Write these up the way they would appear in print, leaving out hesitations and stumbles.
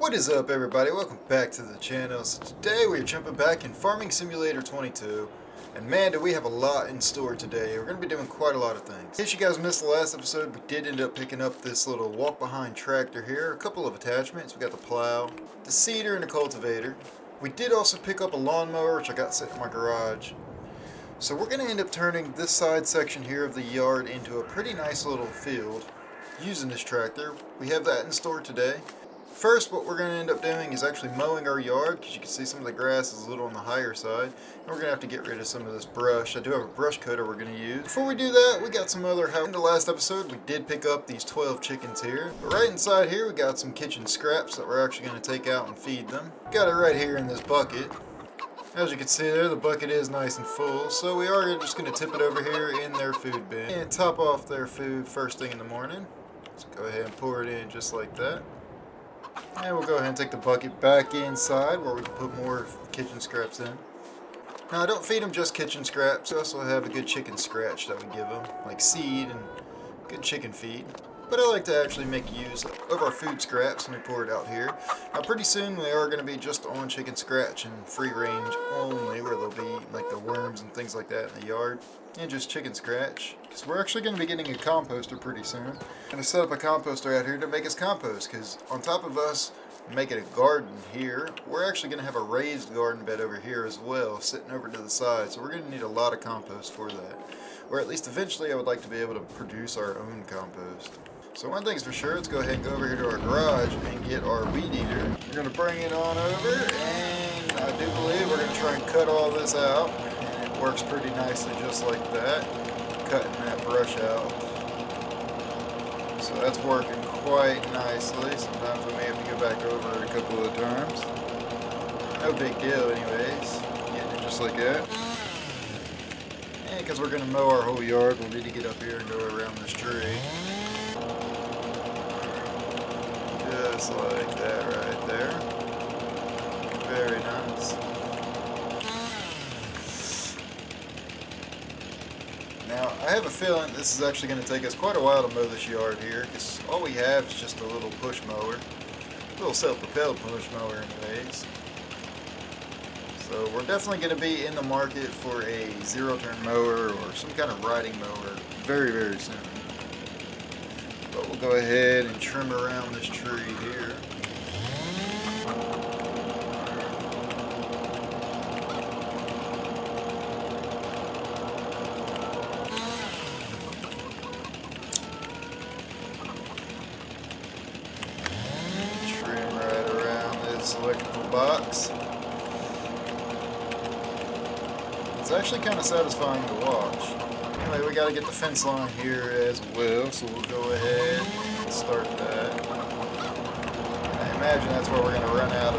What is up, everybody? Welcome back to the channel. So today we're jumping back in Farming Simulator 22, and man, do we have a lot in store today. We're going to be doing quite a lot of things. In case you guys missed the last episode, we did end up picking up this little walk-behind tractor here, a couple of attachments. We got the plow, the seeder, and the cultivator. We did also pick up a lawnmower, which I got set in my garage. So we're going to end up turning this side section here of the yard into a pretty nice little field using this tractor. We have that in store today. First, what we're going to end up doing is actually mowing our yard, because you can see some of the grass is a little on the higher side. And we're going to have to get rid of some of this brush. I do have a brush cutter we're going to use. Before we do that, we got some other help. In the last episode, we did pick up these 12 chickens here. But right inside here, we got some kitchen scraps that we're actually going to take out and feed them. Got it right here in this bucket. As you can see there, the bucket is nice and full, so we are just going to tip it over here in their food bin and top off their food first thing in the morning. Let's go ahead and pour it in just like that. And we'll go ahead and take the bucket back inside where we can put more kitchen scraps in. Now, I don't feed them just kitchen scraps. We also have a good chicken scratch that we give them, like seed and good chicken feed. But I like to actually make use of our food scraps and we pour it out here. Now, pretty soon we are going to be just on chicken scratch and free range only, where there'll be like the worms and things like that in the yard. And just chicken scratch. Because we're actually going to be getting a composter pretty soon. I'm going to set up a composter out here to make us compost. Because on top of us making a garden here, we're actually going to have a raised garden bed over here as well, sitting over to the side. So we're going to need a lot of compost for that. Or at least eventually I would like to be able to produce our own compost. So one thing's for sure, let's go ahead and go over here to our garage and get our weed eater. We're going to bring it on over, and I do believe we're going to try and cut all this out. And it works pretty nicely just like that, cutting that brush out. So that's working quite nicely. Sometimes we may have to go back over it a couple of times. No big deal anyways, getting it just like that. And because we're going to mow our whole yard, we'll need to get up here and go around this tree. Just like that right there. Very nice. Now, I have a feeling this is actually going to take us quite a while to mow this yard here, because all we have is just a little push mower. A little self-propelled push mower anyways. So we're definitely going to be in the market for a zero-turn mower or some kind of riding mower very, very soon. But we'll go ahead and trim around this tree here. Trim right around this electrical box. It's actually kind of satisfying to watch. Anyway, we got to get the fence line here as well, so we'll go ahead and start that. And I imagine that's where we're going to run out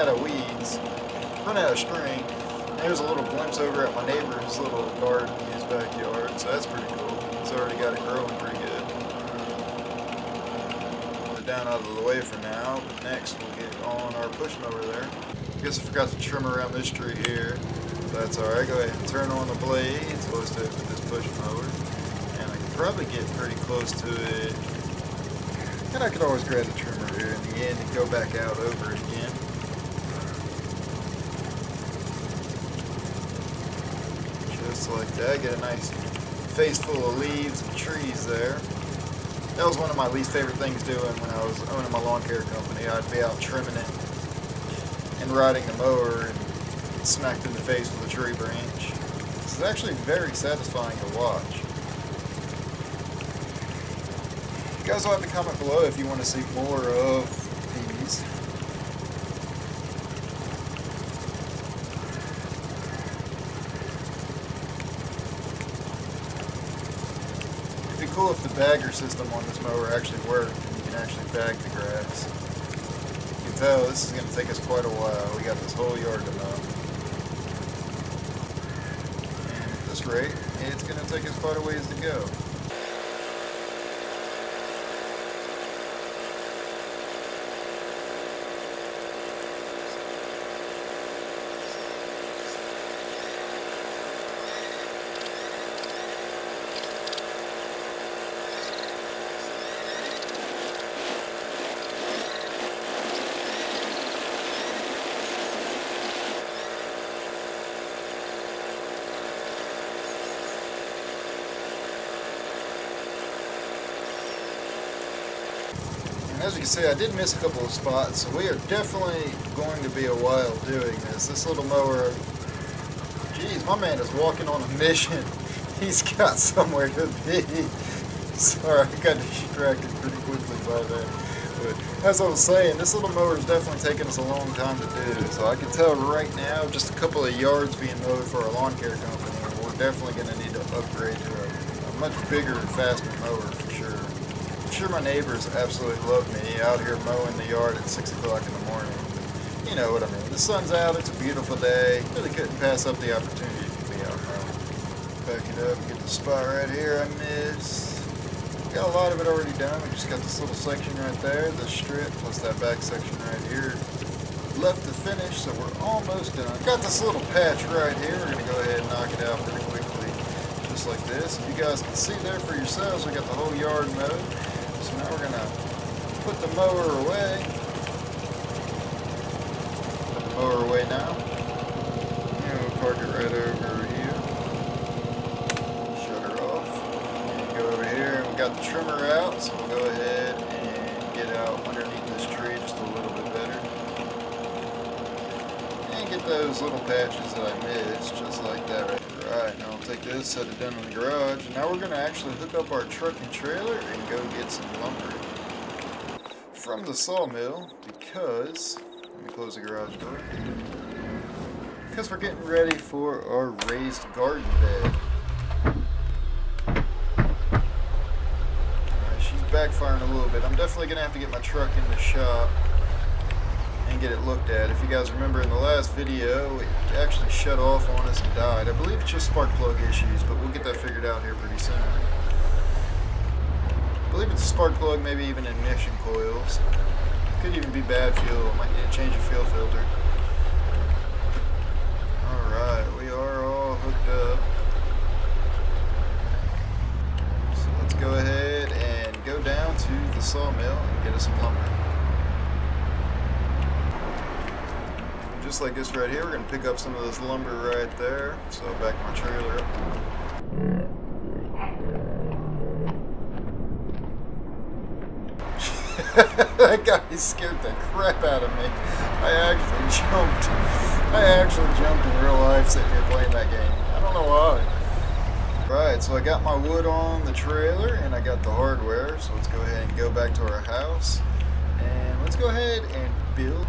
of weeds, run out of string. And there's a little glimpse over at my neighbor's little garden in his backyard, so that's pretty cool. He's already got it growing pretty good. Put it down out of the way for now, but next we'll get on our push mower there. I guess I forgot to trim around this tree here. That's alright, go ahead and turn on the blades close to it with this push mower. And I can probably get pretty close to it. And I could always grab the trimmer here in the end and go back out over it again. Just like that, get a nice face full of leaves and trees there. That was one of my least favorite things doing when I was owning my lawn care company. I'd be out trimming it and riding the mower and smacked in the face with a tree branch. This is actually very satisfying to watch. You guys will have to comment below if you want to see more of these. It'd be cool if the bagger system on this mower actually worked and you can actually bag the grass. You can tell this is going to take us quite a while. We got this whole yard to mow. Rate, it's going to take us quite a ways to go. As you can see, I did miss a couple of spots, so we are definitely going to be a while doing this. This little mower, geez, my man is walking on a mission. He's got somewhere to be. Sorry, I got distracted pretty quickly by that. But as I was saying, this little mower is definitely taking us a long time to do. So I can tell right now, just a couple of yards being mowed for our lawn care company, we're definitely going to need to upgrade to a much bigger and faster mower for sure. I'm sure my neighbors absolutely love me out here mowing the yard at 6 o'clock in the morning. You know what I mean. The sun's out, it's a beautiful day. Really couldn't pass up the opportunity to be out mowing. Back it up, get the spot right here I missed. Got a lot of it already done. We just got this little section right there, the strip, plus that back section right here left to finish, so we're almost done. Got this little patch right here. We're going to go ahead and knock it out pretty quickly, just like this. And you guys can see there for yourselves, we got the whole yard mowed. So now we're going to put the mower away. Put the mower away now. And we'll park it right over here. Got the trimmer out, so we'll go ahead and get out underneath this tree just a little bit better. And get those little patches that I missed, just like that right. Now I'll take this, set it down in the garage, and now we're going to actually hook up our truck and trailer and go get some lumber from the sawmill because, let me close the garage door, because we're getting ready for our raised garden bed. Backfiring a little bit. I'm definitely going to have to get my truck in the shop and get it looked at. If you guys remember in the last video, it actually shut off on us and died. I believe it's just spark plug issues, but we'll get that figured out here pretty soon. I believe it's a spark plug, maybe even ignition coils. Could even be bad fuel. Might need to change the fuel filter. Alright, we are all hooked up. So let's go ahead and go down to the sawmill and get us some lumber. Just like this right here, we're going to pick up some of this lumber right there. So I'll back my trailer up. That guy scared the crap out of me. I actually jumped in real life sitting here playing that game. I don't know why. Right, so I got my wood on the trailer and I got the hardware, so let's go ahead and go back to our house and let's go ahead and build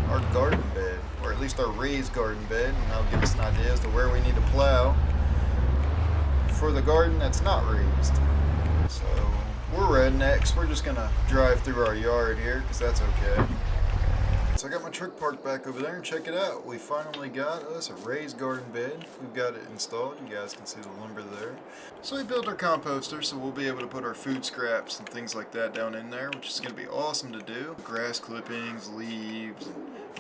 our garden bed, or at least our raised garden bed, and that'll give us an idea as to where we need to plow for the garden that's not raised. So we're rednecks, we're just gonna drive through our yard here because that's okay. So I got my truck parked back over there and check it out. We finally got us a raised garden bed. We've got it installed. You guys can see the lumber there. So we built our composter so we'll be able to put our food scraps and things like that down in there, which is going to be awesome to do. Grass clippings, leaves,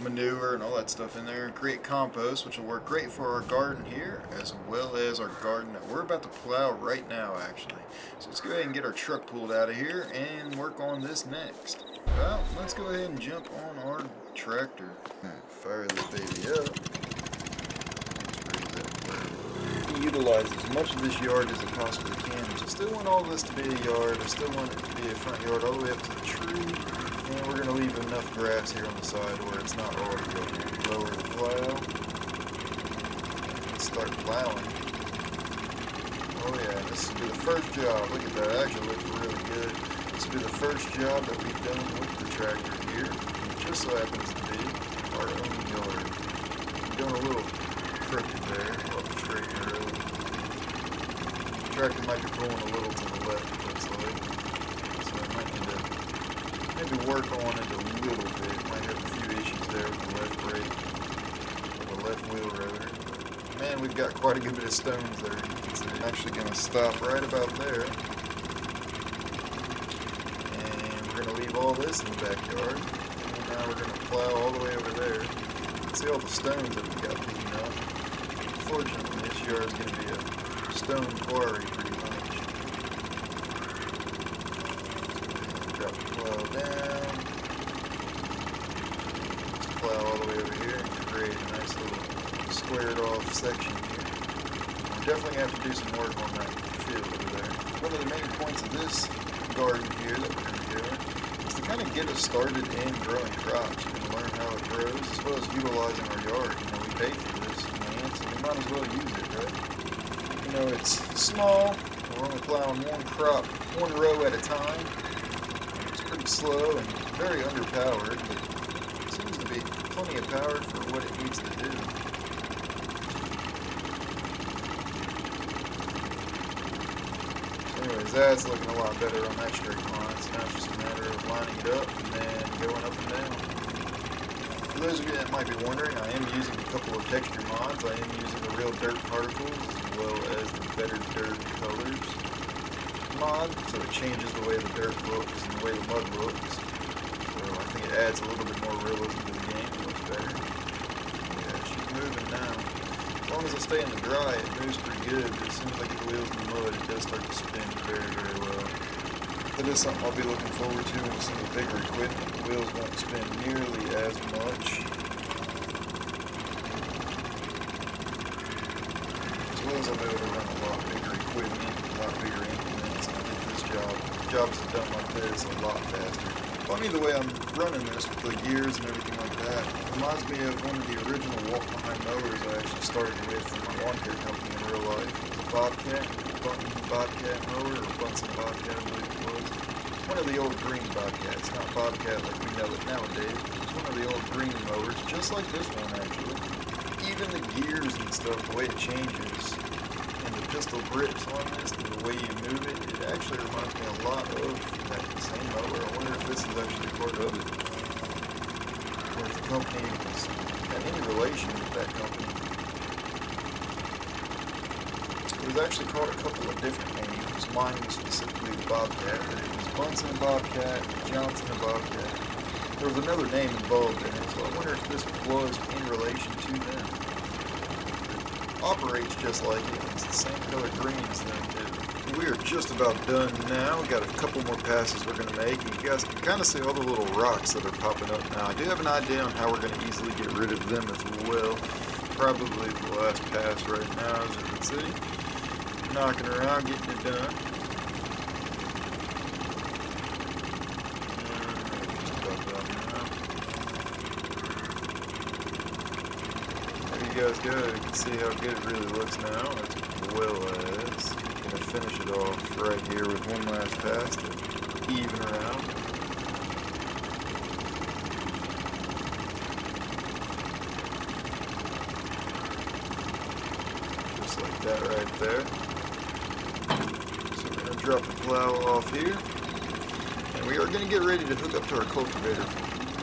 manure and all that stuff in there. And create compost, which will work great for our garden here as well as our garden that we're about to plow right now actually. So let's go ahead and get our truck pulled out of here and work on this next. Well, let's go ahead and jump on our tractor. Fire this baby up. Utilize as much of this yard as it possibly can. I still want all this to be a yard. I still want it to be a front yard all the way up to the tree. And we're going to leave enough grass here on the side where it's not already going. Lower the plow. And start plowing. Oh yeah, this will be the first job. Look at that. It actually looks really good. This will be the first job that we've done with the tractor here. It just so happens to be our own yard. I'm doing a little crooked there, off the straight and early. The tractor might be pulling a little to the left, it looks like. So I might need to maybe work on it a little bit. Might have a few issues there with the left brake, or the left wheel rather. Man, we've got quite a good bit of stones there. You can see. I'm actually going to stop right about there. Leave all this in the backyard, and now we're going to plow all the way over there. You can see all the stones that we've got picking up. Fortunately, this yard is going to be a stone quarry pretty much. Drop the plow down. Let's plow all the way over here and create a nice little squared off section here. We're definitely going to have to do some work on that field over there. One of the main points of this garden here that we're going to be doing kind of get us started in growing crops. You can learn how it grows as well as utilizing our yard. You know, we pay for this land, so we might as well use it, right? You know, it's small. We're only plowing one crop, one row at a time. It's pretty slow and very underpowered, but it seems to be plenty of power for what it needs to do. Anyways, that's looking a lot better on that straight line, so now it's just a matter of lining it up and then going up and down. For those of you that might be wondering, I am using a couple of texture mods. I am using the real dirt particles as well as the better dirt colors mod, so it changes the way the dirt looks and the way the mud looks. So I think it adds a little bit more realism to the game. It looks better. Yeah, she's moving now. As long as I stay in the dry, it moves pretty good, but as soon as I get the wheels in the mud, it does start to spin very, very well. That is something I'll be looking forward to with some of the bigger equipment. The wheels won't spin nearly as much. As well as I'll be able to run a lot bigger equipment, a lot bigger implements, and I get this jobs done like this a lot faster. Funny the way I'm running this with the gears and everything like that. It reminds me of one of the original walk-behind mowers I actually started with from my lawn care company in real life. It was a Bobcat, Bunton Bobcat mower, or Bunsen Bobcat I believe it was. One of the old green Bobcats, not Bobcat like we know it nowadays. It's one of the old green mowers, just like this one actually. Even the gears and stuff, the way it changes, and the pistol grips on this, and the way you move it, it actually reminds me a lot of that same mower. I wonder if this is actually part of it, or if the company had any relation with that company. It was actually called a couple of different names. Mine was specifically the Bobcat, but it was Bunsen Bobcat, Johnson Bobcat. There was another name involved in it, so I wonder if this was in relation to them. It operates just like it. It's the same color green as them do. We are just about done now. We got a couple more passes we're going to make, and you guys can kind of see all the little rocks that are popping up now. I do have an idea on how we're going to easily get rid of them as well. Probably the last pass right now, as you can see. Knocking around, getting it done. There you guys go. You can see how good it really looks now, as well as I'm going to finish it off right here with one last pass to even her out. Just like that right there. So we're going to drop the plow off here, and we are going to get ready to hook up to our cultivator.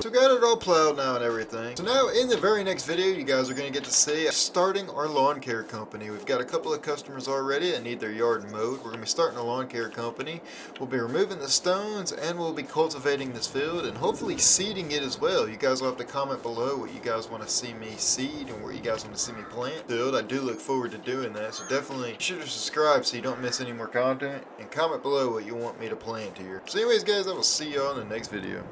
So got it all plowed now and everything. So now in the very next video, you guys are going to get to see starting our lawn care company. We've got a couple of customers already that need their yard mowed. We're going to be starting a lawn care company. We'll be removing the stones, and we'll be cultivating this field and hopefully seeding it as well. You guys will have to comment below what you guys want to see me seed and what you guys want to see me plant. I do look forward to doing that, so definitely be sure to subscribe so you don't miss any more content, and comment below what you want me to plant here. So anyways guys, I will see you all in the next video.